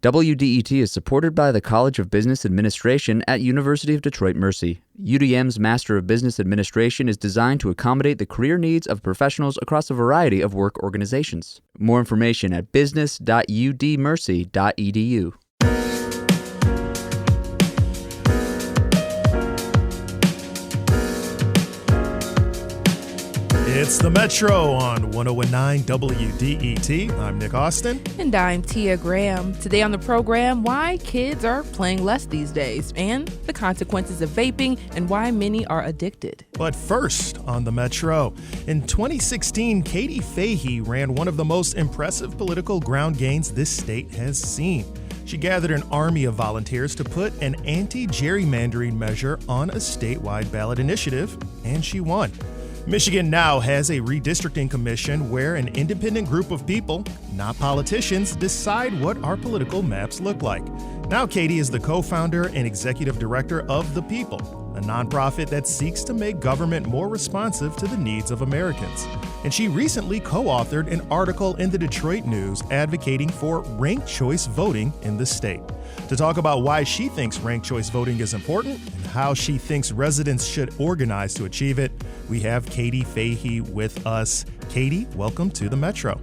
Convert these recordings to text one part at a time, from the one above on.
WDET is supported by the College of Business Administration at University of Detroit Mercy. UDM's Master of Business Administration is designed to accommodate the career needs of professionals across a variety of work organizations. More information at business.udmercy.edu. It's the Metro on 101.9 WDET. I'm Nick Austin. And I'm Tia Graham. Today on the program, why kids are playing less these days and the consequences of vaping and why many are addicted. But first on the Metro, in 2016, Katie Fahey ran one of the most impressive political ground gains this state has seen. She gathered an army of volunteers to put an anti-gerrymandering measure on a statewide ballot initiative, and she won. Michigan now has a redistricting commission where an independent group of people, not politicians, decide what our political maps look like. Now Katie is the co-founder and executive director of The People, a nonprofit that seeks to make government more responsive to the needs of Americans. And she recently co-authored an article in the Detroit News advocating for ranked choice voting in the state. To talk about why she thinks ranked choice voting is important and how she thinks residents should organize to achieve it, we have Katie Fahey with us. Katie, welcome to the Metro.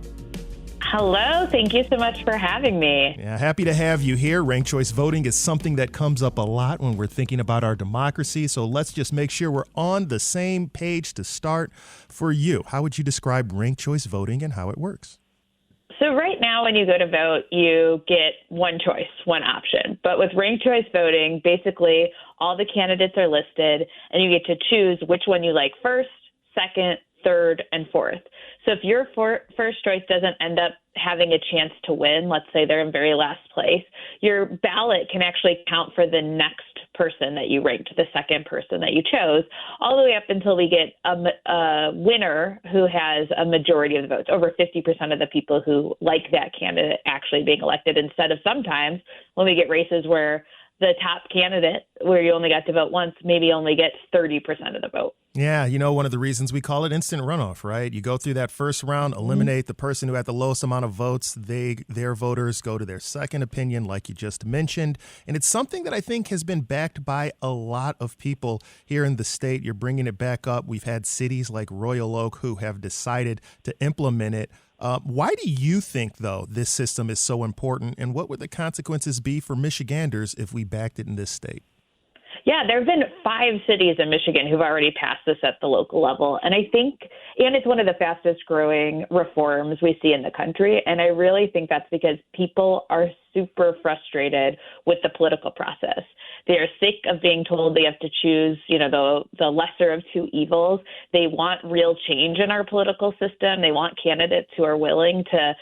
Hello, thank you so much for having me. Yeah, happy to have you here. Ranked choice voting is something that comes up a lot when we're thinking about our democracy, so let's just make sure we're on the same page to start. For you, how would you describe ranked choice voting and how it works? So right now when you go to vote, you get one choice, one option. But with ranked choice voting, basically all the candidates are listed and you get to choose which one you like first, second, third, and fourth. So if your first choice doesn't end up having a chance to win, let's say they're in very last place, your ballot can actually count for the next person that you ranked, the second person that you chose, all the way up until we get a winner who has a majority of the votes, over 50% of the people who like that candidate actually being elected, instead of sometimes when we get races where the top candidate, where you only got to vote once, maybe only gets 30% of the vote. Yeah, you know, one of the reasons we call it instant runoff, right? You go through that first round, eliminate the person who had the lowest amount of votes. Their voters go to their second opinion, like you just mentioned. And it's something that I think has been backed by a lot of people here in the state. You're bringing it back up. We've had cities like Royal Oak who have decided to implement it. Why do you think, though, this system is so important, and what would the consequences be for Michiganders if we backed it in this state? Yeah, there have been 5 cities in Michigan who've already passed this at the local level. And I think, and it's one of the fastest growing reforms we see in the country. And I really think that's because people are super frustrated with the political process. They are sick of being told they have to choose, the lesser of two evils. They want real change in our political system. They want candidates who are willing to,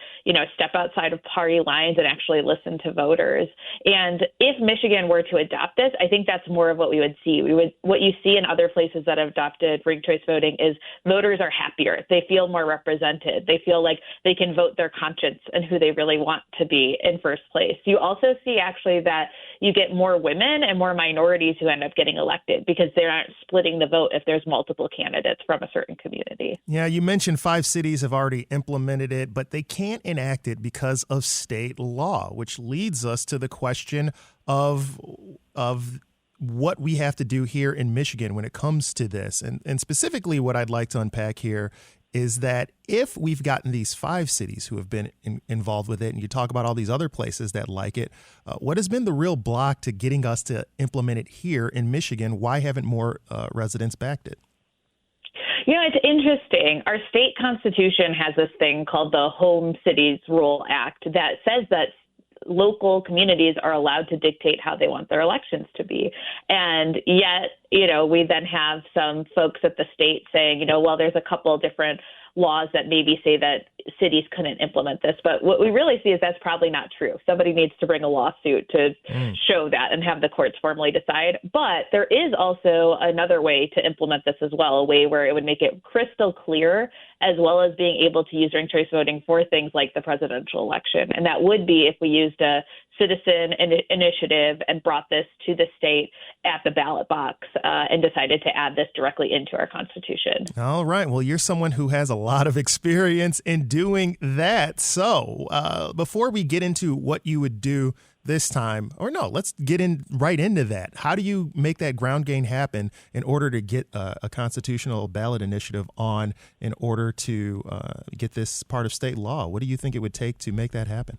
step outside of party lines and actually listen to voters. And if Michigan were to adopt this, I think that's more of what we would see. What you see in other places that have adopted ranked choice voting is voters are happier. They feel more represented. They feel like they can vote their conscience and who they really want to be in first place. You also see actually that you get more women and more minorities who end up getting elected because they aren't splitting the vote if there's multiple candidates from a certain community. Yeah, you mentioned 5 cities have already implemented it, but they can't enact it because of state law, which leads us to the question of what we have to do here in Michigan when it comes to this. And specifically what I'd like to unpack here is that if we've gotten these 5 cities who have been involved with it, and you talk about all these other places that like it, what has been the real block to getting us to implement it here in Michigan? Why haven't more residents backed it? It's interesting. Our state constitution has this thing called the Home Cities Rule Act that says that local communities are allowed to dictate how they want their elections to be. And yet, we then have some folks at the state saying, there's a couple of different laws that maybe say that cities couldn't implement this. But what we really see is that's probably not true. Somebody needs to bring a lawsuit to show that and have the courts formally decide. But there is also another way to implement this as well, a way where it would make it crystal clear, as well as being able to use ranked choice voting for things like the presidential election. And that would be if we used a citizen initiative and brought this to the state at the ballot box and decided to add this directly into our Constitution. All right. Well, you're someone who has a lot of experience in doing doing that. So before we get into what you would do this time, or no, let's get right into that. How do you make that ground game happen in order to get a constitutional ballot initiative on in order to get this part of state law? What do you think it would take to make that happen?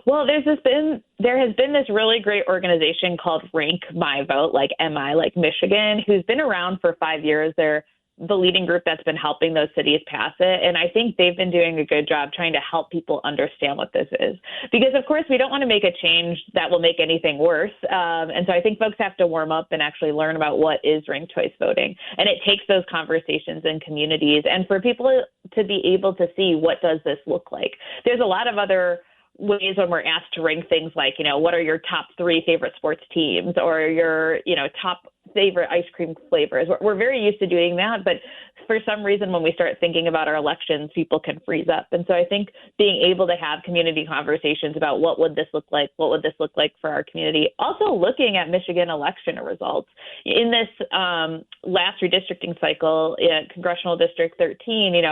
Well, there has been this really great organization called Rank My Vote, like MI, like Michigan, who's been around for 5 years. They're the leading group that's been helping those cities pass it. And I think they've been doing a good job trying to help people understand what this is. Because, of course, we don't want to make a change that will make anything worse. And so I think folks have to warm up and actually learn about what is ranked choice voting. And it takes those conversations in communities and for people to be able to see what does this look like. There's a lot of other ways when we're asked to rank things like, what are your top 3 favorite sports teams or your, top favorite ice cream flavors. We're very used to doing that, but for some reason, when we start thinking about our elections, people can freeze up. And so I think being able to have community conversations about what would this look like, what would this look like for our community. Also looking at Michigan election results. In this last redistricting cycle, Congressional District 13,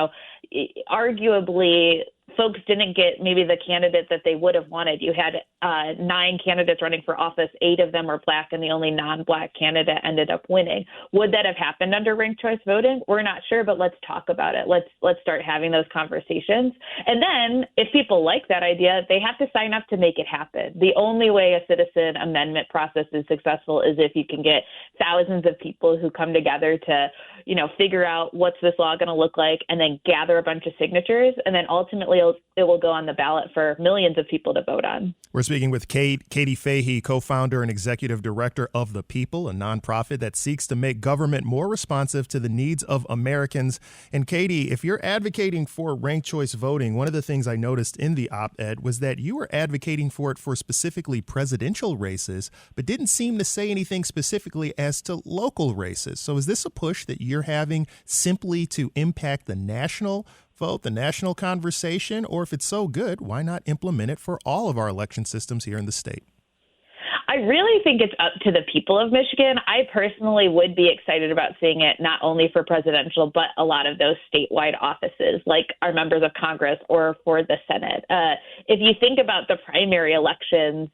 arguably folks didn't get maybe the candidate that they would have wanted. You had 9 candidates running for office. 8 of them were Black, and the only non-Black candidate ended up winning. Would that have happened under ranked choice voting? We're not sure, but let's talk about it. Let's start having those conversations. And then if people like that idea, they have to sign up to make it happen. The only way a citizen amendment process is successful is if you can get thousands of people who come together to, figure out what's this law going to look like, and then gather a bunch of signatures, and then ultimately it will go on the ballot for millions of people to vote on. We're speaking with Katie Fahey, co-founder and executive director of The People, a nonprofit that seeks to make government more responsive to the needs of Americans. And Katie, if you're advocating for ranked choice voting, one of the things I noticed in the op-ed was that you were advocating for it for specifically presidential races, but didn't seem to say anything specifically as to local races. So is this a push that you're having simply to impact the national vote, the national conversation, or if it's so good, why not implement it for all of our election systems here in the state? I really think it's up to the people of Michigan. I personally would be excited about seeing it not only for presidential, but a lot of those statewide offices, like our members of Congress or for the Senate. If you think about the primary elections,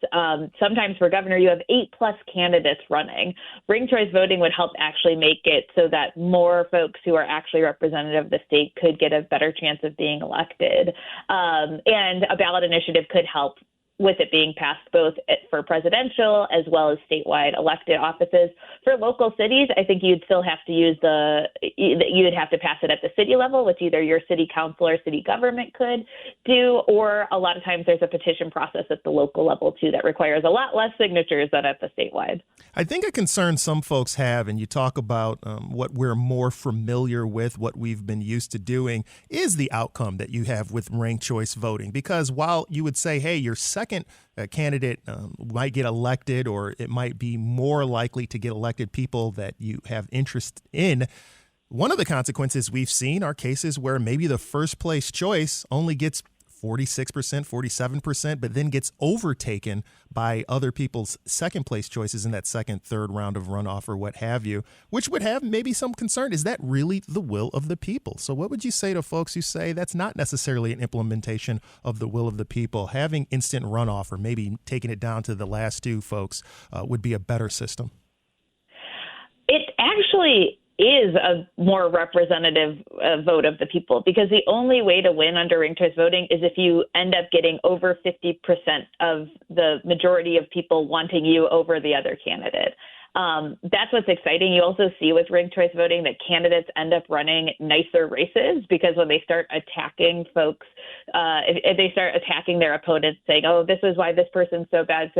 sometimes for governor, you have 8+ candidates running. Ranked choice voting would help actually make it so that more folks who are actually representative of the state could get a better chance of being elected. And a ballot initiative could help with it being passed both for presidential as well as statewide elected offices. For local cities, I think you'd still have to you'd have to pass it at the city level, which either your city council or city government could do, or a lot of times there's a petition process at the local level too that requires a lot less signatures than at the statewide. I think a concern some folks have, and you talk about what we're more familiar with, what we've been used to doing, is the outcome that you have with ranked choice voting. Because while you would say, hey, your second candidate might get elected, or it might be more likely to get elected people that you have interest in, one of the consequences we've seen are cases where maybe the first place choice only gets 46%, 47%, but then gets overtaken by other people's second place choices in that second, third round of runoff or what have you, which would have maybe some concern. Is that really the will of the people? So what would you say to folks who say that's not necessarily an implementation of the will of the people? Having instant runoff or maybe taking it down to the last 2 folks would be a better system? It actually is a more representative vote of the people, because the only way to win under ranked choice voting is if you end up getting over 50% of the majority of people wanting you over the other candidate. That's what's exciting. You also see with ranked choice voting that candidates end up running nicer races, because when they start attacking folks, if they start attacking their opponents, saying, oh, this is why this person's so bad,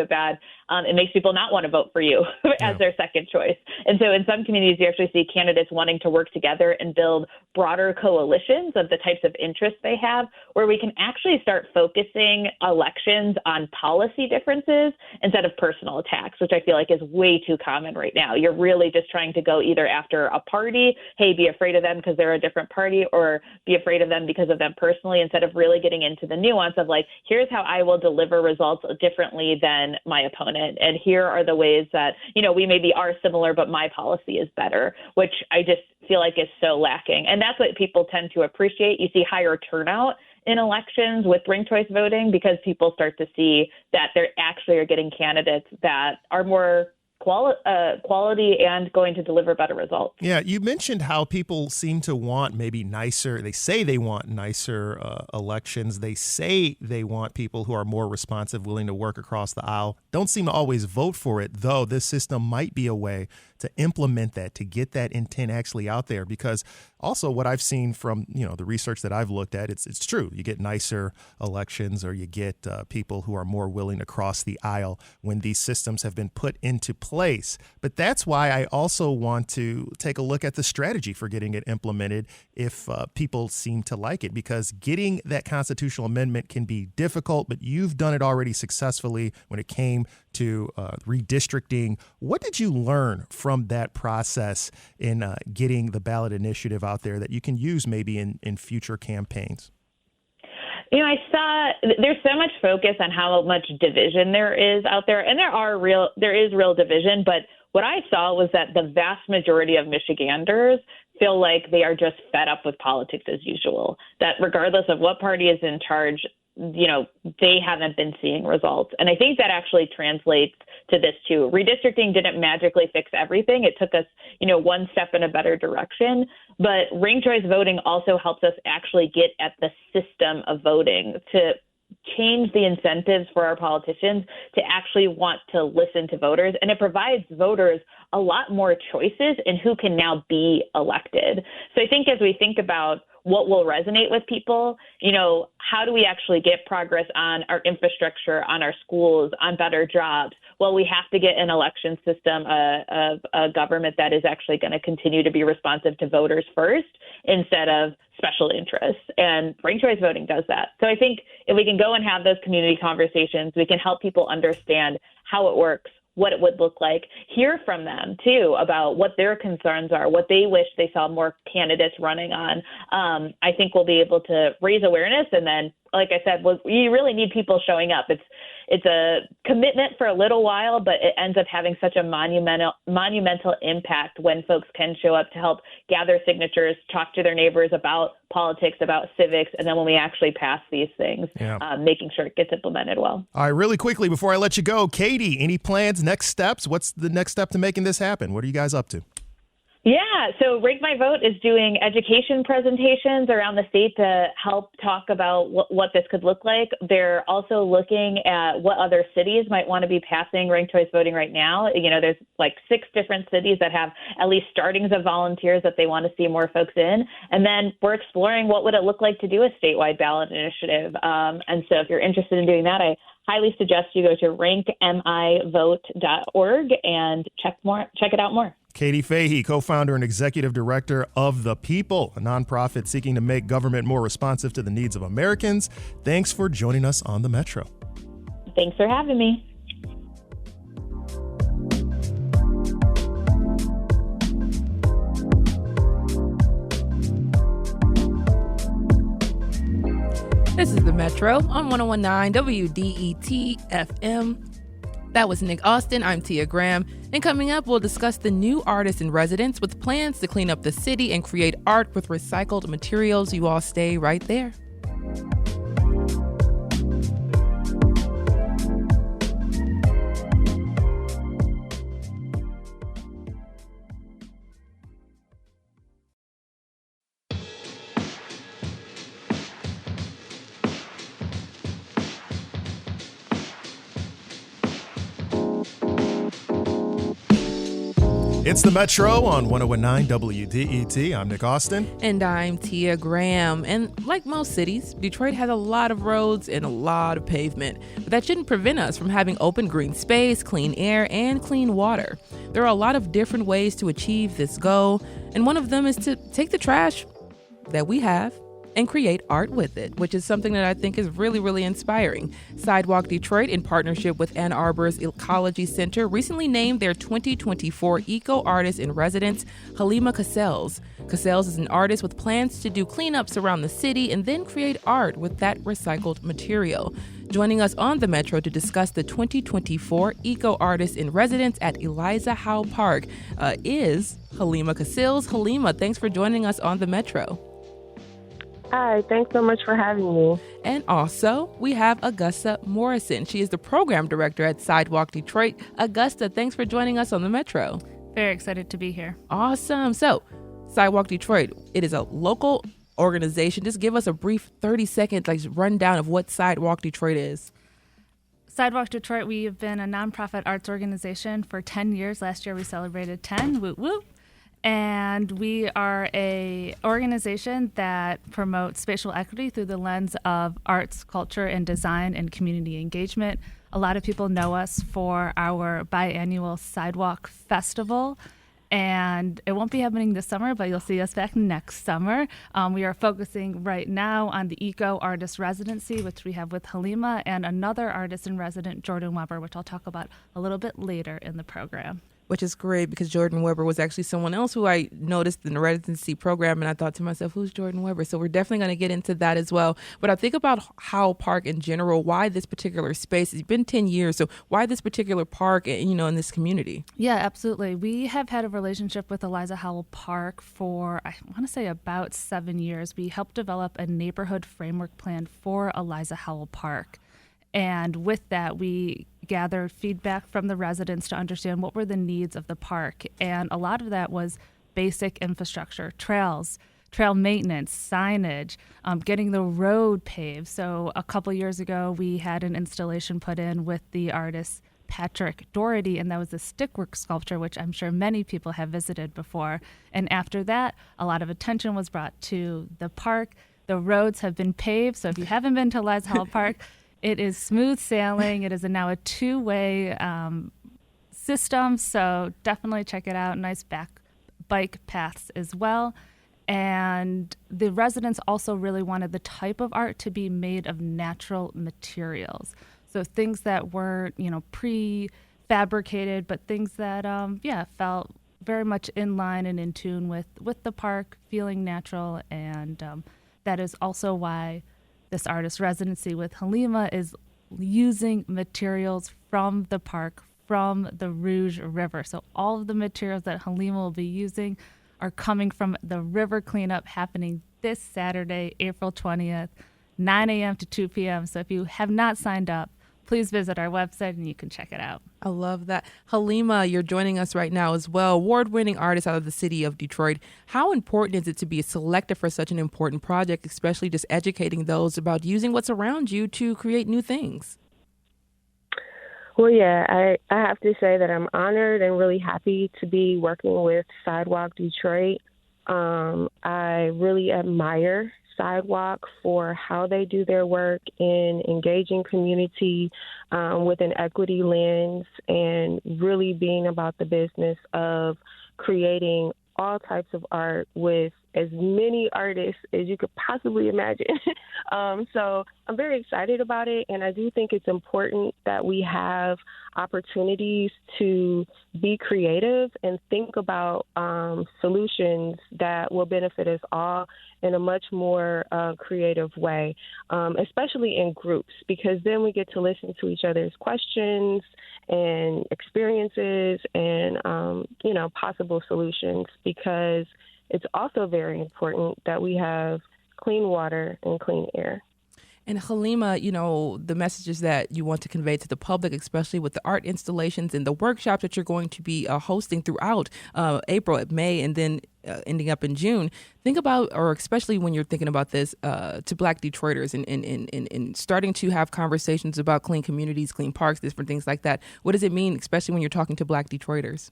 it makes people not want to vote for you as their second choice. And so in some communities, you actually see candidates wanting to work together and build broader coalitions of the types of interests they have, where we can actually start focusing elections on policy differences instead of personal attacks, which I feel like is way too common common right now. You're really just trying to go either after a party, hey, be afraid of them because they're a different party, or be afraid of them because of them personally, instead of really getting into the nuance of like, here's how I will deliver results differently than my opponent. And here are the ways that, we maybe are similar, but my policy is better, which I just feel like is so lacking. And that's what people tend to appreciate. You see higher turnout in elections with ranked choice voting because people start to see that they actually are getting candidates that are more quality and going to deliver better results. Yeah, you mentioned how people seem to want maybe nicer. They say they want nicer elections. They say they want people who are more responsive, willing to work across the aisle. Don't seem to always vote for it, though. This system might be a way to implement that, to get that intent actually out there. Because also what I've seen from, the research that I've looked at, it's true. You get nicer elections, or you get people who are more willing to cross the aisle when these systems have been put into place. But that's why I also want to take a look at the strategy for getting it implemented if people seem to like it, because getting that constitutional amendment can be difficult, but you've done it already successfully when it came to redistricting. What did you learn from that process in getting the ballot initiative out there that you can use maybe in future campaigns? I saw there's so much focus on how much division there is out there, and there is real division. But what I saw was that the vast majority of Michiganders feel like they are just fed up with politics as usual, that regardless of what party is in charge, they haven't been seeing results. And I think that actually translates to this too. Redistricting didn't magically fix everything. It took us, one step in a better direction. But ranked choice voting also helps us actually get at the system of voting, to change the incentives for our politicians to actually want to listen to voters. And it provides voters a lot more choices in who can now be elected. So I think as we think about what will resonate with people, how do we actually get progress on our infrastructure, on our schools, on better jobs? Well, we have to get an election system, a government that is actually going to continue to be responsive to voters first instead of special interests. And ranked choice voting does that. So I think if we can go and have those community conversations, we can help people understand how it works, what it would look like, hear from them too about what their concerns are, what they wish they saw more candidates running on. I think we'll be able to raise awareness. And then, like I said, you really need people showing up. It's a commitment for a little while, but it ends up having such a monumental impact when folks can show up to help gather signatures, talk to their neighbors about politics, about civics, and then when we actually pass these things, making sure it gets implemented well. All right, really quickly before I let you go, Katie, any plans, next steps? What's the next step to making this happen? What are you guys up to? Yeah, so Rank My Vote is doing education presentations around the state to help talk about what this could look like. They're also looking at what other cities might want to be passing ranked choice voting right now. There's like 6 different cities that have at least startings of volunteers that they want to see more folks in. And then we're exploring what would it look like to do a statewide ballot initiative. And so if you're interested in doing that, I highly suggest you go to rankmivote.org and check it out more. Katie Fahey, co-founder and executive director of The People, a nonprofit seeking to make government more responsive to the needs of Americans. Thanks for joining us on the Metro. Thanks for having me. This is the Metro on 101.9 WDET FM. That was Nick Austin. I'm Tia Graham. And coming up, we'll discuss the new artist in residence with plans to clean up the city and create art with recycled materials. You all stay right there. It's the Metro on 101.9 WDET. I'm Nick Austin. And I'm Tia Graham. And like most cities, Detroit has a lot of roads and a lot of pavement. But that shouldn't prevent us from having open green space, clean air, and clean water. There are a lot of different ways to achieve this goal. And one of them is to take the trash that we have and create art with it, which is something that I think is really, really inspiring. Sidewalk Detroit, in partnership with Ann Arbor's Ecology Center, recently named their 2024 Eco Artist in Residence, Halima Cassells. Cassells is an artist with plans to do cleanups around the city and then create art with that recycled material. Joining us on the Metro to discuss the 2024 Eco Artist in Residence at Eliza Howell Park is Halima Cassells. Halima, thanks for joining us on the Metro. Hi, thanks so much for having me. And also, we have Augusta Morrison. She is the program director at Sidewalk Detroit. Augusta, thanks for joining us on the Metro. Very excited to be here. Awesome. So, Sidewalk Detroit, it is a local organization. Just give us a brief 30-second rundown of what Sidewalk Detroit is. Sidewalk Detroit, we've been a nonprofit arts organization for 10 years. Last year we celebrated 10. Whoop, whoop. And we are a organization that promotes spatial equity through the lens of arts, culture, and design and community engagement. A lot of people know us for our biannual Sidewalk Festival, and it won't be happening this summer, but you'll see us back next summer. We are focusing right now on the Eco Artist Residency, which we have with Halima, and another artist in resident, Jordan Weber, which I'll talk about a little bit later in the program. Which is great because Jordan Weber was actually someone else who I noticed in the residency program, and I thought to myself, who's Jordan Weber? So we're definitely going to get into that as well. But I think about Howell Park in general, why this particular space. It's been 10 years, so why this particular park, in this community? Yeah, absolutely. We have had a relationship with Eliza Howell Park for, I want to say, about 7 years. We helped develop a neighborhood framework plan for Eliza Howell Park. And with that, we gathered feedback from the residents to understand what were the needs of the park. And a lot of that was basic infrastructure, trails, trail maintenance, signage, getting the road paved. So a couple years ago, we had an installation put in with the artist Patrick Doherty, and that was a stickwork sculpture, which I'm sure many people have visited before. And after that, a lot of attention was brought to the park. The roads have been paved. So if you haven't been to Eliza Howell Park, it is smooth sailing. It is now a two-way system, so definitely check it out. Nice bike paths as well. And the residents also really wanted the type of art to be made of natural materials. So things that were, prefabricated, but things that, felt very much in line and in tune with the park, feeling natural. And that is also why this artist residency with Halima is using materials from the park, from the Rouge River. So all of the materials that Halima will be using are coming from the river cleanup happening this Saturday, April 20th, 9 a.m. to 2 p.m. So if you have not signed up, please visit our website and you can check it out. I love that. Halima, you're joining us right now as well, award-winning artist out of the city of Detroit. How important is it to be selected for such an important project, especially just educating those about using what's around you to create new things? Well, yeah, I have to say that I'm honored and really happy to be working with Sidewalk Detroit. I really admire Sidewalk for how they do their work in engaging community with an equity lens and really being about the business of creating all types of art with as many artists as you could possibly imagine. So I'm very excited about it, and I do think it's important that we have opportunities to be creative and think about solutions that will benefit us all in a much more creative way, especially in groups, because then we get to listen to each other's questions and experiences and, possible solutions, because it's also very important that we have clean water and clean air. And Halima, the messages that you want to convey to the public, especially with the art installations and the workshops that you're going to be hosting throughout April, May, and then ending up in June. Think about, or especially when you're thinking about this, to Black Detroiters and starting to have conversations about clean communities, clean parks, different things like that. What does it mean, especially when you're talking to Black Detroiters?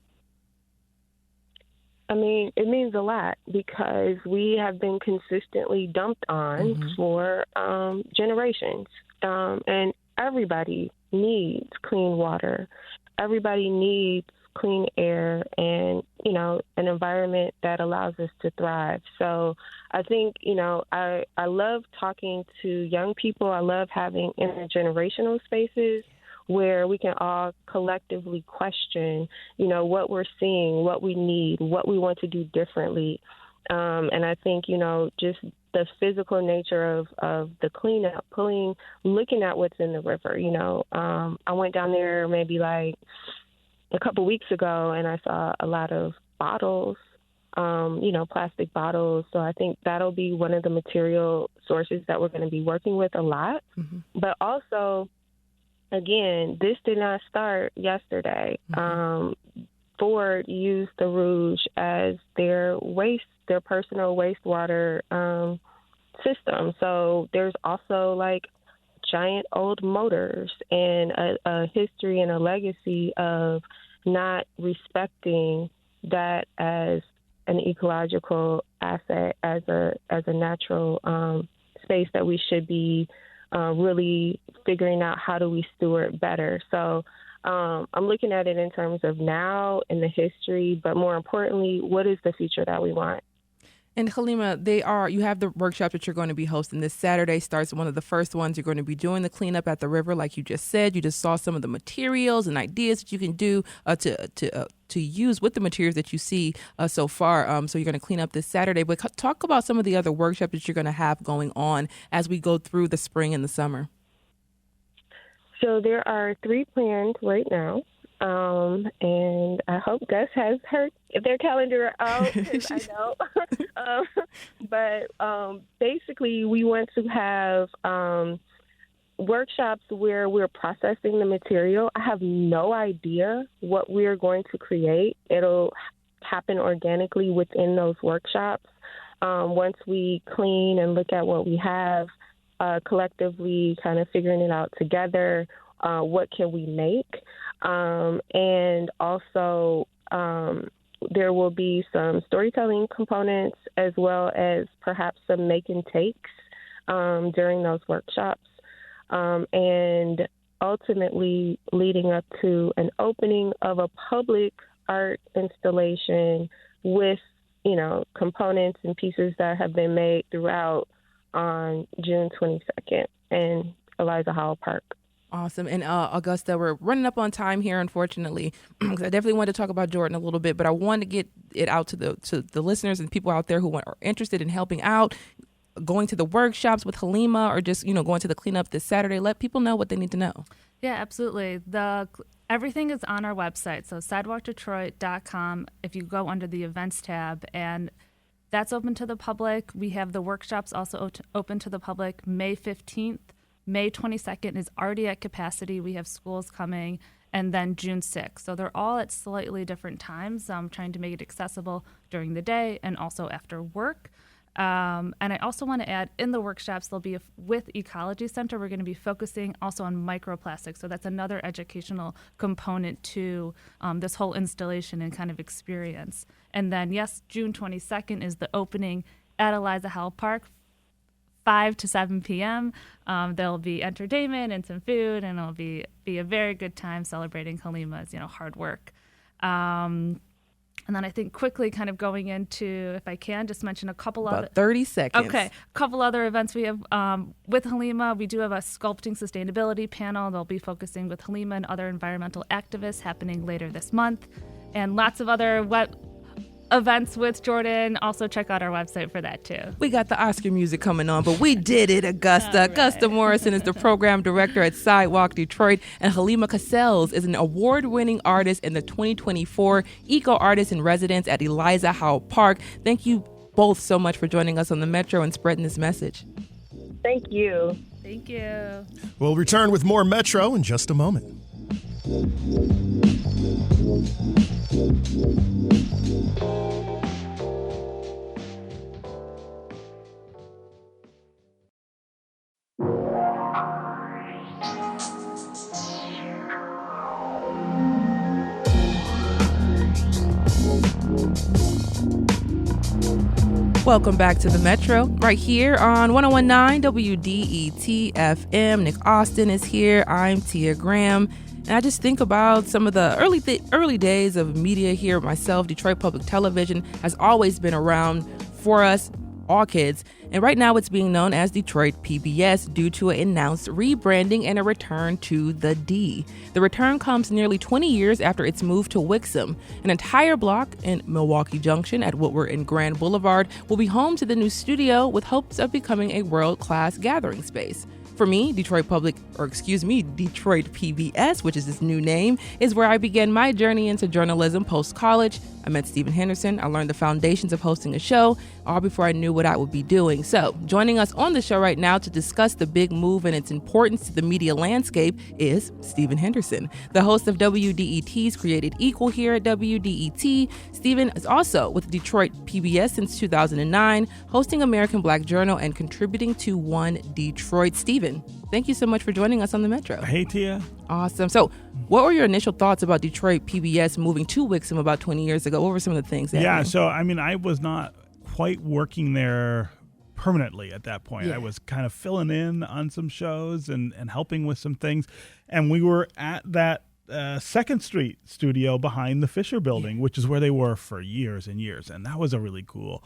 I mean, it means a lot because we have been consistently dumped on for generations. And everybody needs clean water. Everybody needs clean air. And, an environment that allows us to thrive. So I think, I love talking to young people. I love having intergenerational spaces where we can all collectively question, what we're seeing, what we need, what we want to do differently. And I think, just the physical nature of the cleanup, looking at what's in the river. I went down there maybe like a couple weeks ago, and I saw a lot of bottles, plastic bottles. So I think that'll be one of the material sources that we're going to be working with a lot. Mm-hmm. But also, again, this did not start yesterday. Mm-hmm. Ford used the Rouge as their personal wastewater system. So there's also like giant old motors and a history and a legacy of not respecting that as an ecological asset, as a natural space that we should be really figuring out how do we steward better. So I'm looking at it in terms of now and the history, but more importantly, what is the future that we want? And Halima, you have the workshop that you're going to be hosting this Saturday. Starts one of the first ones. You're going to be doing the cleanup at the river, like you just said. You just saw some of the materials and ideas that you can do to use with the materials that you see so far. So you're going to clean up this Saturday. But talk about some of the other workshops that you're going to have going on as we go through the spring and the summer. So there are 3 planned right now. And I hope Gus has their calendar out, because I know. But basically, we want to have workshops where we're processing the material. I have no idea what we're going to create. It'll happen organically within those workshops. Once we clean and look at what we have, collectively kind of figuring it out together, what can we make? And also, there will be some storytelling components as well as perhaps some make and takes during those workshops. And ultimately leading up to an opening of a public art installation with, components and pieces that have been made throughout on June 22nd in Eliza Howell Park. Awesome. And Augusta, we're running up on time here, unfortunately, because I definitely wanted to talk about Jordan a little bit, but I wanted to get it out to the listeners and people out there who are interested in helping out, going to the workshops with Halima, or just, going to the cleanup this Saturday. Let people know what they need to know. Yeah, absolutely. Everything is on our website, so sidewalkdetroit.com. If you go under the events tab, and that's open to the public. We have the workshops also open to the public May 15th. May 22nd is already at capacity. We have schools coming, and then June 6th. So they're all at slightly different times. I'm trying to make it accessible during the day and also after work. And I also want to add, in the workshops, they'll be with Ecology Center. We're going to be focusing also on microplastics. So that's another educational component to this whole installation and kind of experience. And then, yes, June 22nd is the opening at Eliza Howell Park, 5 to 7 p.m. There'll be entertainment and some food, and it'll be a very good time celebrating Halima's, hard work. And then I think quickly kind of going into, if I can, just mention a couple About other... 30 seconds. Okay. A couple other events we have with Halima. We do have a sculpting sustainability panel. They'll be focusing with Halima and other environmental activists happening later this month. And lots of other events with Jordan. Also check out our website for that too. We got the Oscar music coming on, but we did it, Augusta. Right. Augusta Morrison is the program director at Sidewalk Detroit, and Halima Cassells is an award-winning artist in the 2024 Eco Artist in Residence at Eliza Howell Park. Thank you both so much for joining us on the Metro and spreading this message. Thank you. Thank you. We'll return with more Metro in just a moment. Welcome back to the Metro, right here on 101.9 WDET FM. Nick Austin is here. I'm Tia Graham. And I just think about some of the early days of media here myself. Detroit Public Television has always been around for us, all kids. And right now it's being known as Detroit PBS due to an announced rebranding and a return to the D. The return comes nearly 20 years after its move to Wixom. An entire block in Milwaukee Junction at Woodward and Grand Boulevard will be home to the new studio with hopes of becoming a world-class gathering space. For me, Detroit PBS, which is its new name, is where I began my journey into journalism post-college. I met Stephen Henderson. I learned the foundations of hosting a show, all before I knew what I would be doing. So, joining us on the show right now to discuss the big move and its importance to the media landscape is Stephen Henderson, the host of WDET's Created Equal here at WDET. Stephen is also with Detroit PBS since 2009, hosting American Black Journal and contributing to One Detroit. Stephen, thank you so much for joining us on the Metro. Hey, Tia. Awesome. So, what were your initial thoughts about Detroit PBS moving to Wixom about 20 years ago? What were some of the things that happened? I was not quite working there permanently at that point. Yeah. I was kind of filling in on some shows and helping with some things. And we were at that 2nd Street studio behind the Fisher Building, which is where they were for years and years. And that was a really cool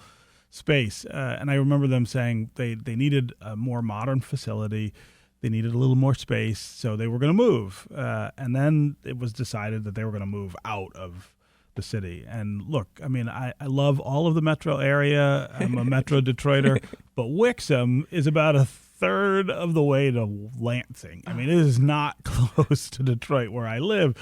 space. And I remember them saying they needed a more modern facility. They needed a little more space, so they were going to move. And then it was decided that they were going to move out of the city. And look, I love all of the metro area. I'm a Metro Detroiter, but Wixom is about a third of the way to Lansing. It is not close to Detroit where I live.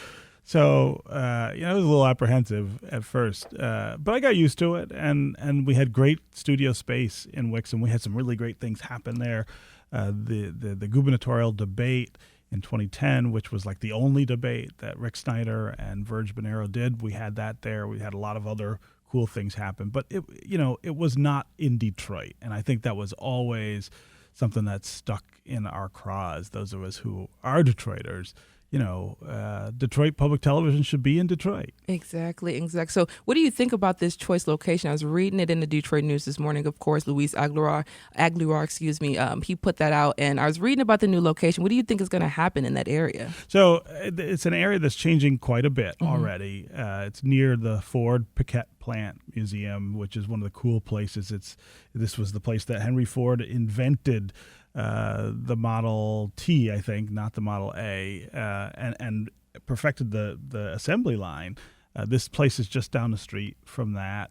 So, I was a little apprehensive at first, but I got used to it. And we had great studio space in Wixom. We had some really great things happen there. The gubernatorial debate in 2010, which was like the only debate that Rick Snyder and Verge Bonero did. We had that there. We had a lot of other cool things happen, but it was not in Detroit. And I think that was always something that stuck in our craws, those of us who are Detroiters. Detroit Public Television should be in Detroit. Exactly. So what do you think about this choice location? I was reading it in the Detroit News this morning. Of course, Luis Aguilar, he put that out, and I was reading about the new location. What do you think is going to happen in that area? So it's an area that's changing quite a bit already. It's near the Ford Piquet Plant Museum, which is one of the cool places. This was the place that Henry Ford invented the Model T, I think, not the Model A, and perfected the assembly line. This place is just down the street from that.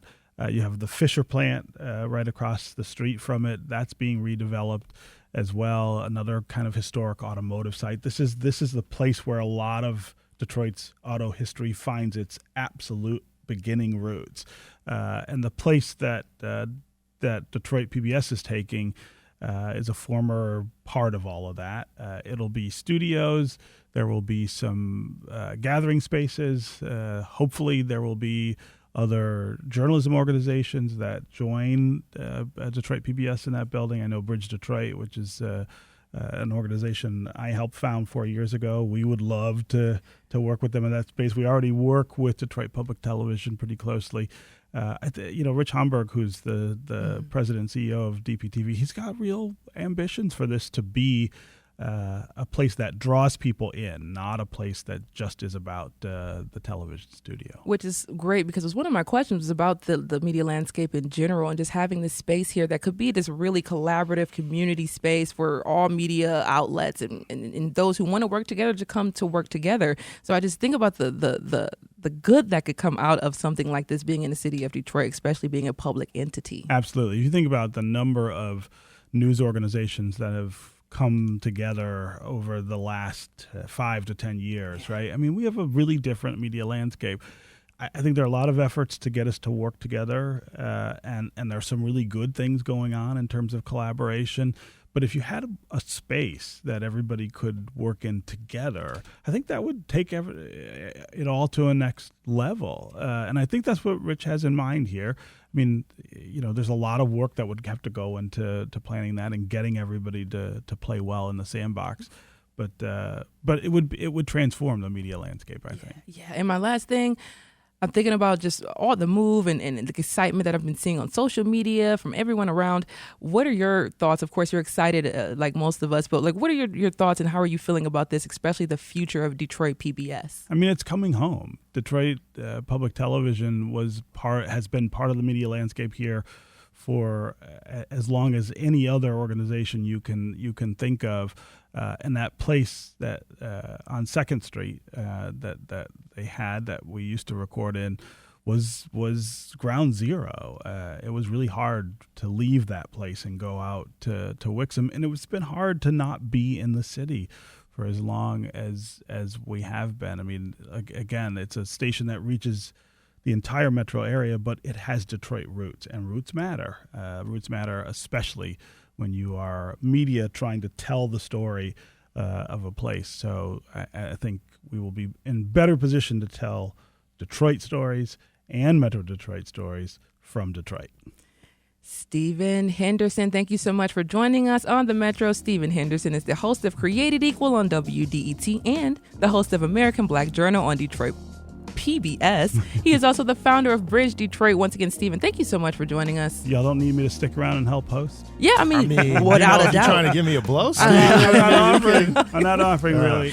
You have the Fisher plant right across the street from it. That's being redeveloped as well. Another kind of historic automotive site. This is the place where a lot of Detroit's auto history finds its absolute beginning roots. And the place that Detroit PBS is taking is a former part of all of that. It'll be studios. There will be some gathering spaces. Hopefully there will be other journalism organizations that join Detroit PBS in that building. I know Bridge Detroit, which is an organization I helped found 4 years ago. We would love to work with them in that space. We already work with Detroit Public Television pretty closely. Rich Homburg, who's the president and CEO of DPTV, he's got real ambitions for this to be a place that draws people in, not a place that just is about the television studio. Which is great, because it was one of my questions was about the media landscape in general, and just having this space here that could be this really collaborative community space for all media outlets and those who want to work together to come to work together. So I just think about the good that could come out of something like this being in the city of Detroit, especially being a public entity. Absolutely. If you think about the number of news organizations that have come together over the last 5 to 10 years, right? We have a really different media landscape. I think there are a lot of efforts to get us to work together, and there are some really good things going on in terms of collaboration. But if you had a space that everybody could work in together, I think that would take it all to a next level. And I think that's what Rich has in mind here. There's a lot of work that would have to go into planning that and getting everybody to play well in the sandbox. But it would transform the media landscape, I think. Yeah. And my last thing, I'm thinking about just all the move and the excitement that I've been seeing on social media from everyone around. What are your thoughts? Of course, you're excited like most of us, but like, what are your thoughts and how are you feeling about this, especially the future of Detroit PBS? I mean, it's coming home. Detroit Public Television has been part of the media landscape here for as long as any other organization you can think of. And that place that on 2nd Street that they had that we used to record in was ground zero. It was really hard to leave that place and go out to Wixom, and it's been hard to not be in the city for as long as we have been. I mean, again, it's a station that reaches the entire metro area, but it has Detroit roots, and roots matter. Roots matter especially when you are media trying to tell the story of a place. So I think we will be in better position to tell Detroit stories and Metro Detroit stories from Detroit. Stephen Henderson, thank you so much for joining us on the Metro. Stephen Henderson is the host of Created Equal on WDET and the host of American Black Journal on Detroit PBS. He is also the founder of Bridge Detroit. Once again, Stephen, thank you so much for joining us. Y'all don't need me to stick around and help host? Yeah, I mean without a doubt. You're trying to give me a blow? I'm not offering really.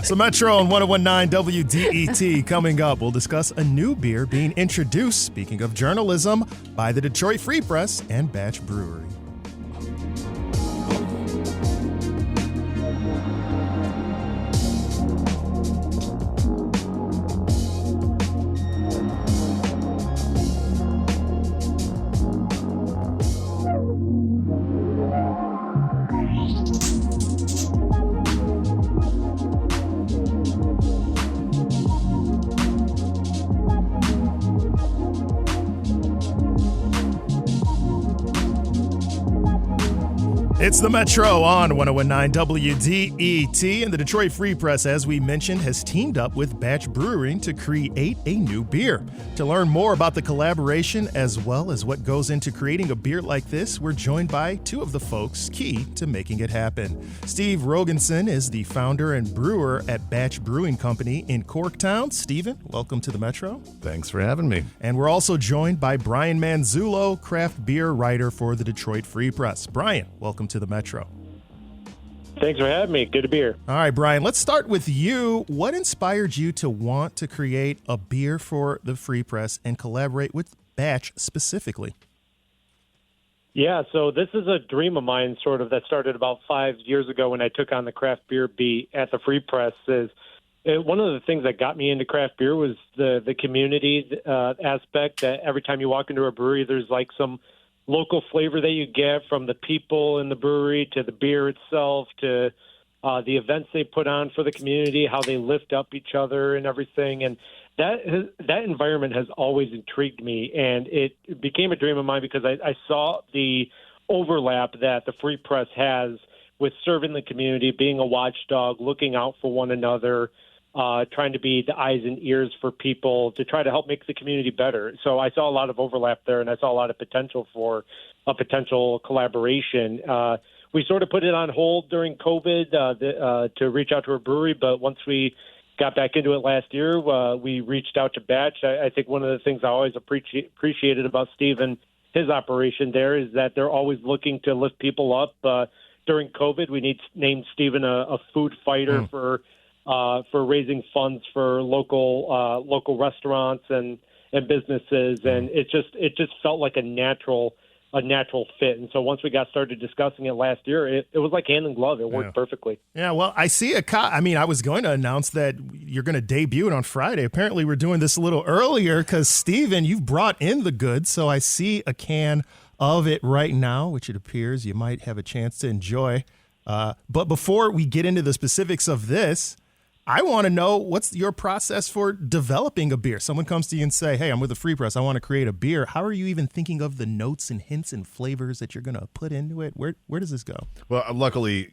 So Metro on 101.9 WDET. Coming up, we'll discuss a new beer being introduced, speaking of journalism, by the Detroit Free Press and Batch Brewery. It's the Metro on 101.9 WDET, and the Detroit Free Press, as we mentioned, has teamed up with Batch Brewing to create a new beer. To learn more about the collaboration as well as what goes into creating a beer like this, we're joined by two of the folks key to making it happen. Steve Rogenson is the founder and brewer at Batch Brewing Company in Corktown. Stephen, welcome to the Metro. Thanks for having me. And we're also joined by Brian Manzullo, craft beer writer for the Detroit Free Press. Brian, welcome to the Metro. Thanks for having me. Good to be here. All right, Brian, let's start with you. What inspired you to want to create a beer for the Free Press and collaborate with Batch specifically? Yeah, so this is a dream of mine sort of that started about 5 years ago when I took on the craft beer beat at the Free Press. One of the things that got me into craft beer was the community aspect, that every time you walk into a brewery, there's like some local flavor that you get from the people in the brewery to the beer itself to the events they put on for the community, how they lift up each other and everything. And that environment has always intrigued me, and it became a dream of mine because I saw the overlap that the Free Press has with serving the community, being a watchdog, looking out for one another, trying to be the eyes and ears for people to try to help make the community better. So I saw a lot of overlap there, and I saw a lot of potential for a potential collaboration. We sort of put it on hold during COVID to reach out to a brewery, but once we got back into it last year, we reached out to Batch. I think one of the things I always appreciated about Steve and his operation there is that they're always looking to lift people up. During COVID, we named Stephen a food fighter for raising funds for local restaurants and businesses, and it just felt like a natural fit. And so once we got started discussing it last year, it was like hand in glove. It worked perfectly. Yeah, well, I see I was going to announce that you're going to debut it on Friday. Apparently, we're doing this a little earlier because, Stephen, you've brought in the goods, so I see a can of it right now, which it appears you might have a chance to enjoy. But before we get into the specifics of this, I want to know, what's your process for developing a beer? Someone comes to you and say, hey, I'm with the Free Press. I want to create a beer. How are you even thinking of the notes and hints and flavors that you're going to put into it? Where does this go? Well, luckily,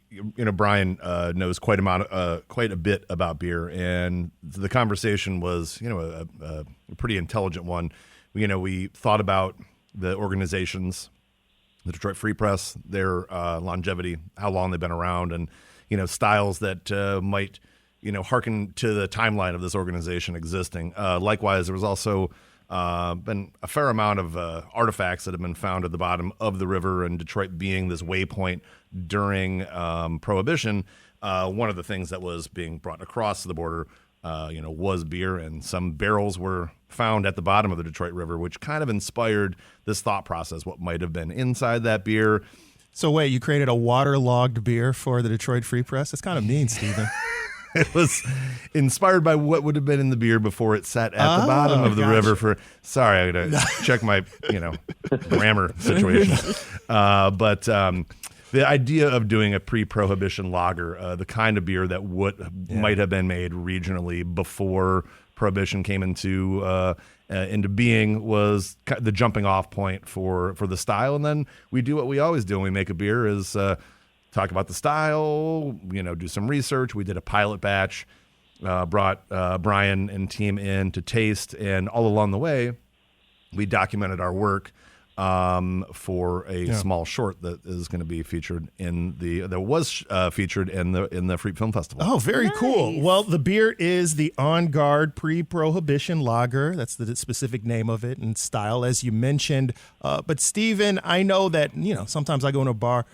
Brian knows quite a bit about beer, and the conversation was, a pretty intelligent one. We thought about the organizations, the Detroit Free Press, their longevity, how long they've been around, and styles that might hearken to the timeline of this organization existing. Likewise, there was also been a fair amount of artifacts that have been found at the bottom of the river, and Detroit being this waypoint during Prohibition. One of the things that was being brought across the border, was beer, and some barrels were found at the bottom of the Detroit River, which kind of inspired this thought process, what might have been inside that beer. So wait, you created a waterlogged beer for the Detroit Free Press? That's kind of mean, Stephen. It was inspired by what would have been in the beer before it sat at the bottom of the river sorry, I gotta check my, grammar situation. But the idea of doing a pre-Prohibition lager, the kind of beer that might have been made regionally before Prohibition came into being, was the jumping off point for the style. And then we do what we always do when we make a beer, is talk about the style, do some research. We did a pilot batch, brought Brian and team in to taste, and all along the way, we documented our work for a small short that is going to be featured featured in the Freak Film Festival. Oh, very cool. Well, the beer is the On Guard Pre-Prohibition Lager. That's the specific name of it, and style, as you mentioned. But Stephen, I know that sometimes I go in a bar.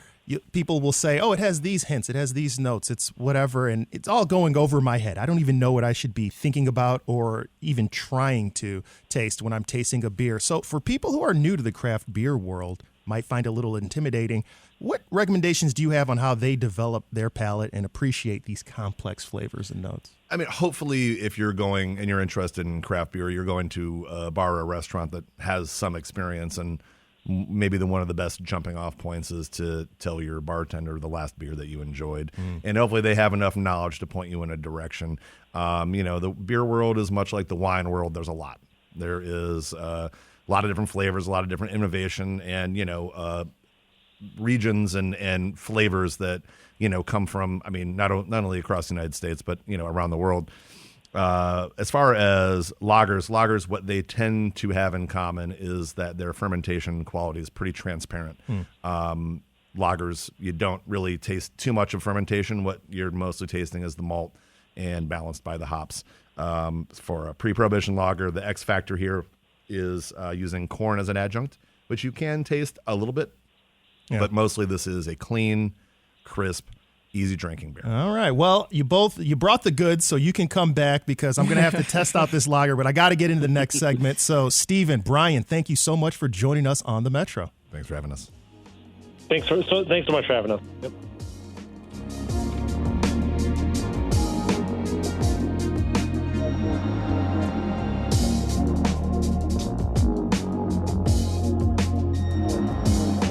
People will say, oh, it has these hints, it has these notes, it's whatever, and it's all going over my head. I don't even know what I should be thinking about or even trying to taste when I'm tasting a beer. So for people who are new to the craft beer world, might find it a little intimidating, what recommendations do you have on how they develop their palate and appreciate these complex flavors and notes? I mean, hopefully, if you're going and you're interested in craft beer, you're going to a bar or a restaurant that has some experience, and maybe one of the best jumping off points is to tell your bartender the last beer that you enjoyed. And hopefully they have enough knowledge to point you in a direction. The beer world is much like the wine world. There's a lot. There is a lot of different flavors, a lot of different innovation, and, regions and flavors that, come from, not only across the United States, but, around the world. As far as lagers, what they tend to have in common is that their fermentation quality is pretty transparent. Lagers, you don't really taste too much of fermentation. What you're mostly tasting is the malt and balanced by the hops. For a pre-Prohibition lager, the X factor here is using corn as an adjunct, which you can taste a little bit, but mostly this is a clean, crisp, easy drinking beer. All right. Well, you brought the goods, so you can come back, because I'm going to have to test out this lager, but I got to get into the next segment. So, Stephen, Brian, thank you so much for joining us on the Metro. Thanks for having us. Thanks so much for having us. Yep.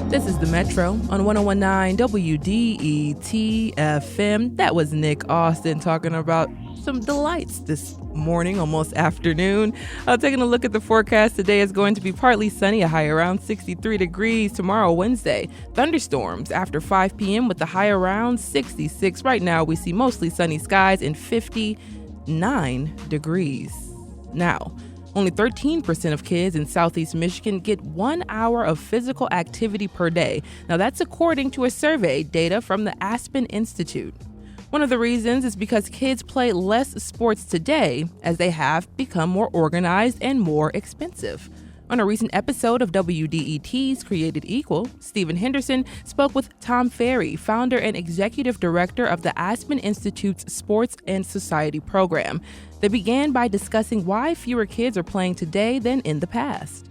This is the Metro on 101.9 WDET FM. That was Nick Austin talking about some delights this morning, almost afternoon. Taking a look at the forecast, today is going to be partly sunny, a high around 63 degrees. Tomorrow, Wednesday, thunderstorms after 5 p.m. with the high around 66. Right now, we see mostly sunny skies and 59 degrees. Now, only 13% of kids in Southeast Michigan get 1 hour of physical activity per day. Now, that's according to a survey data from the Aspen Institute. One of the reasons is because kids play less sports today as they have become more organized and more expensive. On a recent episode of WDET's Created Equal, Stephen Henderson spoke with Tom Ferry, founder and executive director of the Aspen Institute's Sports and Society program. They began by discussing why fewer kids are playing today than in the past.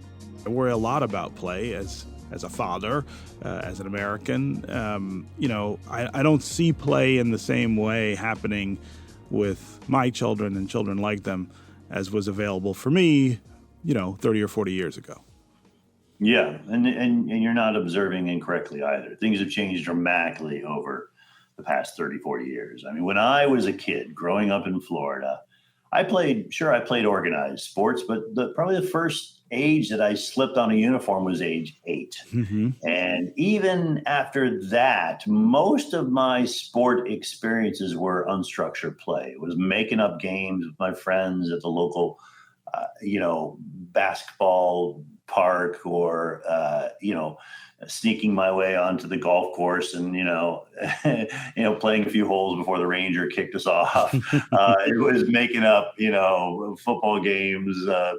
I worry a lot about play as a father, as an American. I don't see play in the same way happening with my children and children like them as was available for me 30 or 40 years ago. Yeah, and you're not observing incorrectly either. Things have changed dramatically over the past 30, 40 years. I mean, when I was a kid growing up in Florida, I played organized sports, but probably the first age that I slipped on a uniform was age 8. Mm-hmm. And even after that, most of my sport experiences were unstructured play. It was making up games with my friends at the local basketball park or, sneaking my way onto the golf course and, playing a few holes before the ranger kicked us off. It was making up, football games, at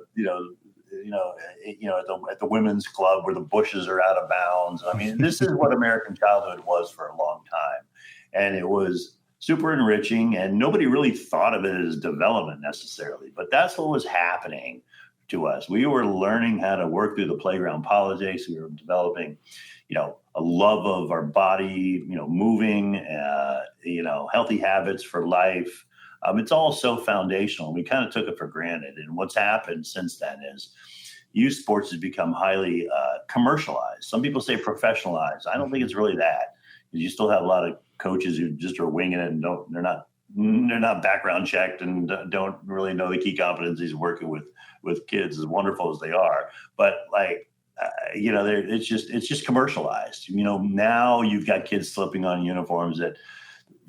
the women's club where the bushes are out of bounds. I mean, this is what American childhood was for a long time. And it was super enriching, and nobody really thought of it as development necessarily, but that's what was happening to us. We were learning how to work through the playground politics. We were developing, a love of our body, moving, healthy habits for life. It's all so foundational. We kind of took it for granted. And what's happened since then is youth sports has become highly commercialized. Some people say professionalized. I don't think it's really that. You still have a lot of coaches who just are winging it and they're not background checked and don't really know the key competencies of working with kids, as wonderful as they are. But it's just commercialized. Now you've got kids slipping on uniforms at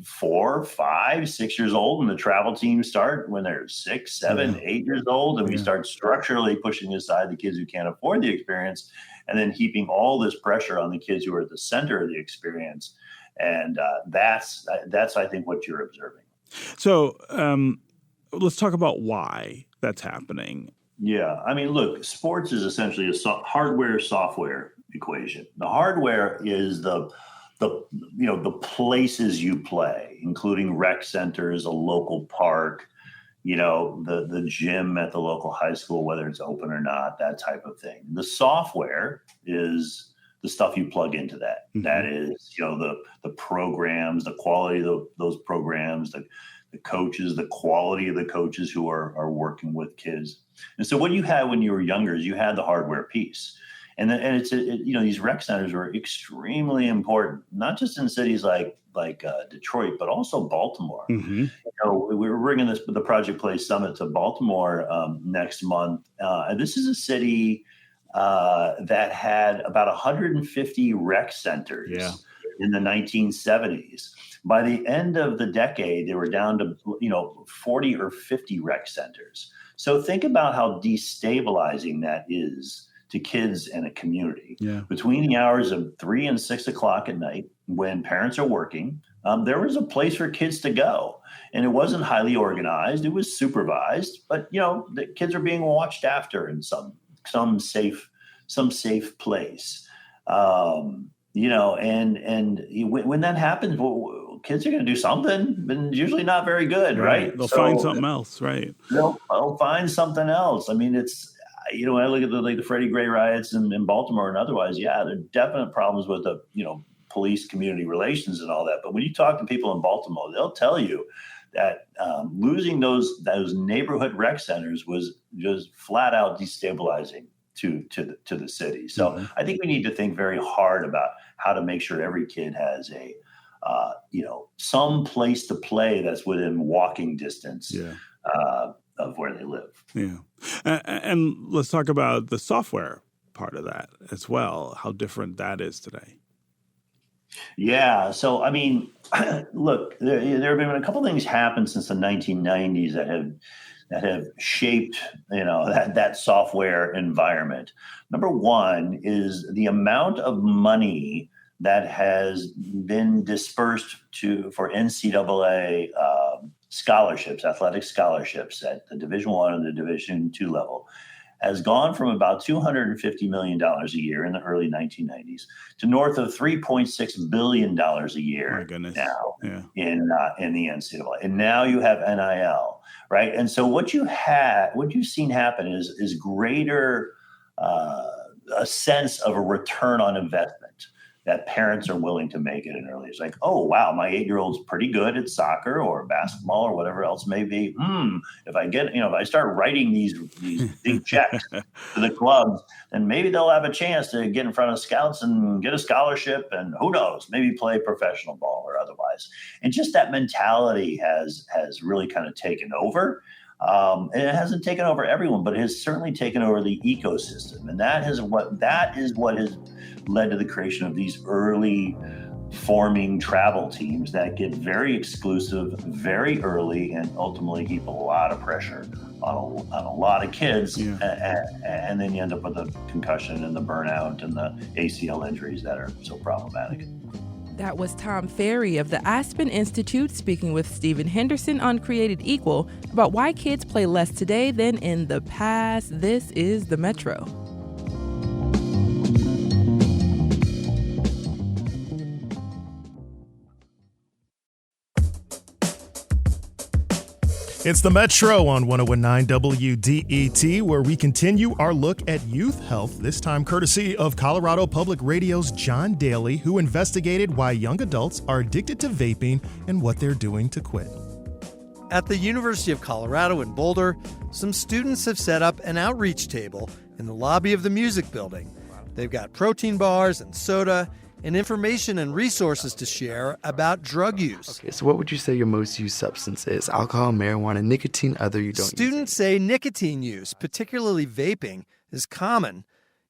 4, 5, 6 years old, and the travel teams start when they're 6, 7, 8 years old, and we start structurally pushing aside the kids who can't afford the experience, and then heaping all this pressure on the kids who are at the center of the experience. And that's I think what you're observing. So let's talk about why that's happening. Yeah, I mean, look, sports is essentially a hardware-software equation. The hardware is the places you play, including rec centers, a local park, the gym at the local high school, whether it's open or not, that type of thing. The software is the stuff you plug into that. Mm-hmm. That is, the programs, the quality of those programs, the coaches, the quality of the coaches who are working with kids. And so what you had when you were younger is you had the hardware piece. And these rec centers were extremely important, not just in cities like Detroit, but also Baltimore. Mm-hmm. We were bringing the Project Play Summit to Baltimore next month. And this is a city that had about 150 rec centers in the 1970s. By the end of the decade, they were down to 40 or 50 rec centers. So think about how destabilizing that is to kids and a community. Yeah. Between the hours of 3 and 6 o'clock at night, when parents are working, there was a place for kids to go. And it wasn't highly organized. It was supervised, but the kids are being watched after in some safe place. And when that happens, well, kids are going to do something, but usually not very good, right? They'll find something else, right? They'll find something else. I mean, it's, when I look at the Freddie Gray riots in Baltimore and otherwise, there are definite problems with the, police community relations and all that. But when you talk to people in Baltimore, they'll tell you that losing those neighborhood rec centers was just flat out destabilizing to the city. So mm-hmm. I think we need to think very hard about how to make sure every kid has a some place to play that's within walking distance of where they live. Yeah. And let's talk about the software part of that as well, how different that is today. Yeah. So, I mean, look, there have been a couple things happened since the 1990s that have shaped, that software environment. Number one is the amount of money that has been dispersed for NCAA scholarships, athletic scholarships at the Division I and the Division II level, has gone from about $250 million a year in the early 1990s to north of $3.6 billion a year now in the NCAA. And now you have NIL, right? And so what you've seen happen is greater a sense of a return on investment that parents are willing to make at an early age. Like, oh, wow, my 8-year-old's pretty good at soccer or basketball or whatever else may be. If I start writing these big checks to the clubs, then maybe they'll have a chance to get in front of scouts and get a scholarship and who knows, maybe play professional ball or otherwise. And just that mentality has really kind of taken over. And it hasn't taken over everyone, but it has certainly taken over the ecosystem. And that is what has led to the creation of these early forming travel teams that get very exclusive very early and ultimately keep a lot of pressure on a lot of kids. And then you end up with the concussion and the burnout and the ACL injuries that are so problematic. That was Tom Ferry of the Aspen Institute speaking with Stephen Henderson on Created Equal about why kids play less today than in the past. This is the Metro. It's the Metro on 101.9 WDET, where we continue our look at youth health, this time courtesy of Colorado Public Radio's John Daly, who investigated why young adults are addicted to vaping and what they're doing to quit. At the University of Colorado in Boulder, some students have set up an outreach table in the lobby of the music building. They've got protein bars and soda and information and resources to share about drug use. Okay, so what would you say your most used substance is? Alcohol, marijuana, nicotine, other you don't use? Students say nicotine use, particularly vaping, is common.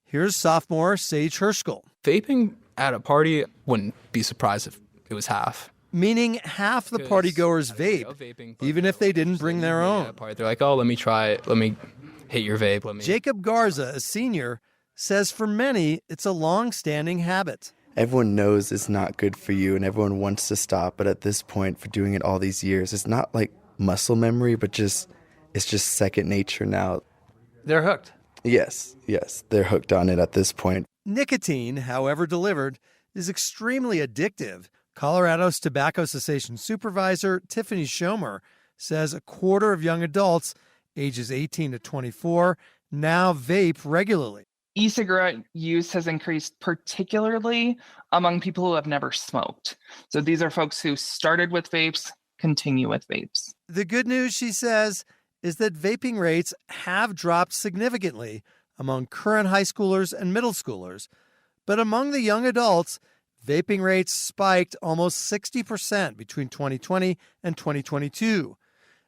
Here's sophomore Sage Herschel. Vaping at a party, wouldn't be surprised if it was half. Meaning half the partygoers vape, even if they didn't bring their own. They're like, oh, let me try it. Let me hit your vape. Jacob Garza, a senior, says for many, it's a long-standing habit. Everyone knows it's not good for you and everyone wants to stop, but at this point, for doing it all these years, it's not like muscle memory, but it's just second nature now. They're hooked. Yes, they're hooked on it at this point. Nicotine, however delivered, is extremely addictive. Colorado's Tobacco Cessation supervisor, Tiffany Schomer, says a quarter of young adults, ages 18 to 24, now vape regularly. E-cigarette use has increased particularly among people who have never smoked. So these are folks who started with vapes, continue with vapes. The good news, she says, is that vaping rates have dropped significantly among current high schoolers and middle schoolers. But among the young adults, vaping rates spiked almost 60% between 2020 and 2022.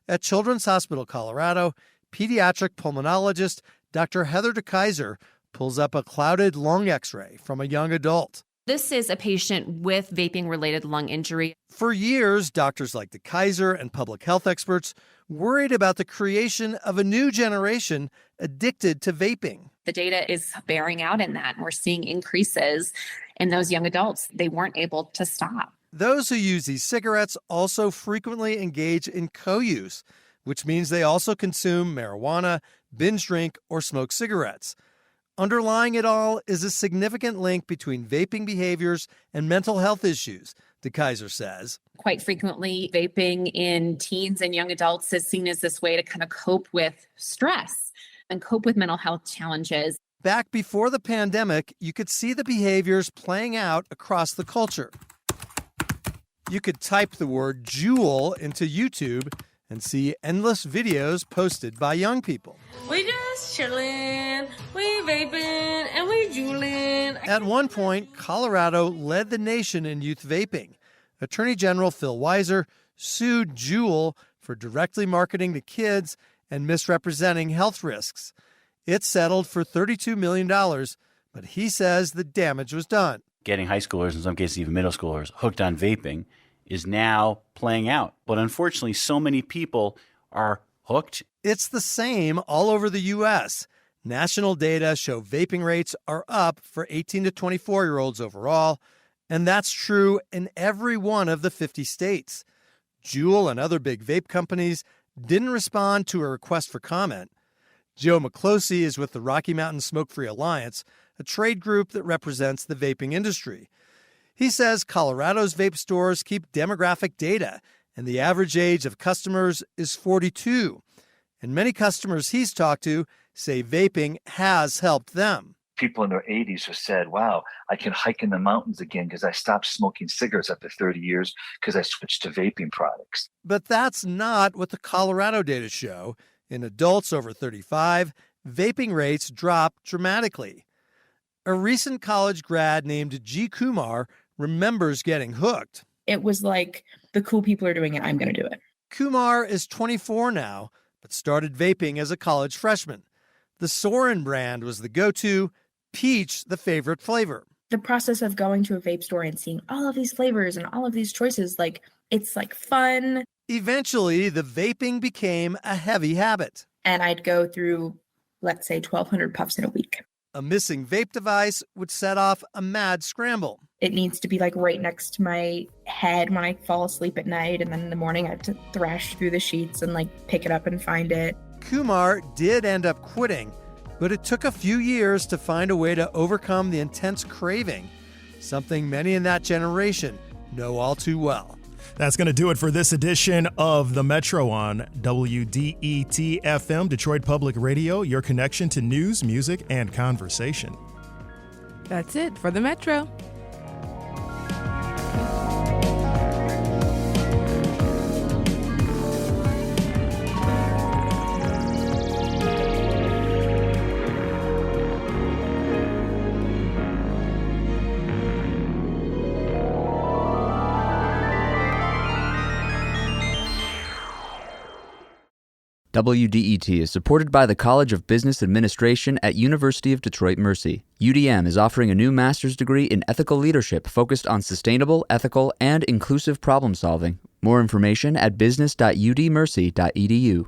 At Children's Hospital Colorado, pediatric pulmonologist Dr. Heather DeKaiser pulls up a clouded lung x-ray from a young adult. This is a patient with vaping-related lung injury. For years, doctors like DeKaiser and public health experts worried about the creation of a new generation addicted to vaping. The data is bearing out in that. We're seeing increases in those young adults. They weren't able to stop. Those who use these cigarettes also frequently engage in co-use, which means they also consume marijuana, binge drink, or smoke cigarettes. Underlying it all is a significant link between vaping behaviors and mental health issues, DeKaiser says. Quite frequently, vaping in teens and young adults is seen as this way to kind of cope with stress and cope with mental health challenges. Back before the pandemic, you could see the behaviors playing out across the culture. You could type the word Juul into YouTube and see endless videos posted by young people. We just chillin', we vaping, and we juulin'. At one point, Colorado led the nation in youth vaping. Attorney General Phil Weiser sued Juul for directly marketing to kids and misrepresenting health risks. It settled for $32 million, but he says the damage was done. Getting high schoolers, in some cases even middle schoolers, hooked on vaping is now playing out. But unfortunately, so many people are hooked. It's the same all over the U.S. National data show vaping rates are up for 18 to 24-year-olds overall, and that's true in every one of the 50 states. Juul and other big vape companies didn't respond to a request for comment. Joe McCloskey is with the Rocky Mountain Smoke-Free Alliance, a trade group that represents the vaping industry. He says Colorado's vape stores keep demographic data, and the average age of customers is 42. And many customers he's talked to say vaping has helped them. People in their 80s have said, wow, I can hike in the mountains again because I stopped smoking cigarettes after 30 years because I switched to vaping products. But that's not what the Colorado data show. In adults over 35, vaping rates dropped dramatically. A recent college grad named G. Kumar remembers getting hooked. It was like, the cool people are doing it, I'm going to do it. Kumar is 24 now, but started vaping as a college freshman. The Soren brand was the go-to, peach the favorite flavor. the process of going to a vape store and seeing all of these flavors and all of these choices, like, it's like fun. Eventually, the vaping became a heavy habit. And I'd go through, let's say, 1,200 puffs in a week. A missing vape device would set off a mad scramble. It needs to be like right next to my head when I fall asleep at night. And then in the morning, I have to thrash through the sheets and like pick it up and find it. Kumar did end up quitting, but it took a few years to find a way to overcome the intense craving, something many in that generation know all too well. That's going to do it for this edition of The Metro on WDET FM, Detroit Public Radio, your connection to news, music, and conversation. That's it for The Metro. WDET is supported by the College of Business Administration at University of Detroit Mercy. UDM is offering a new master's degree in ethical leadership focused on sustainable, ethical, and inclusive problem solving. More information at business.udmercy.edu.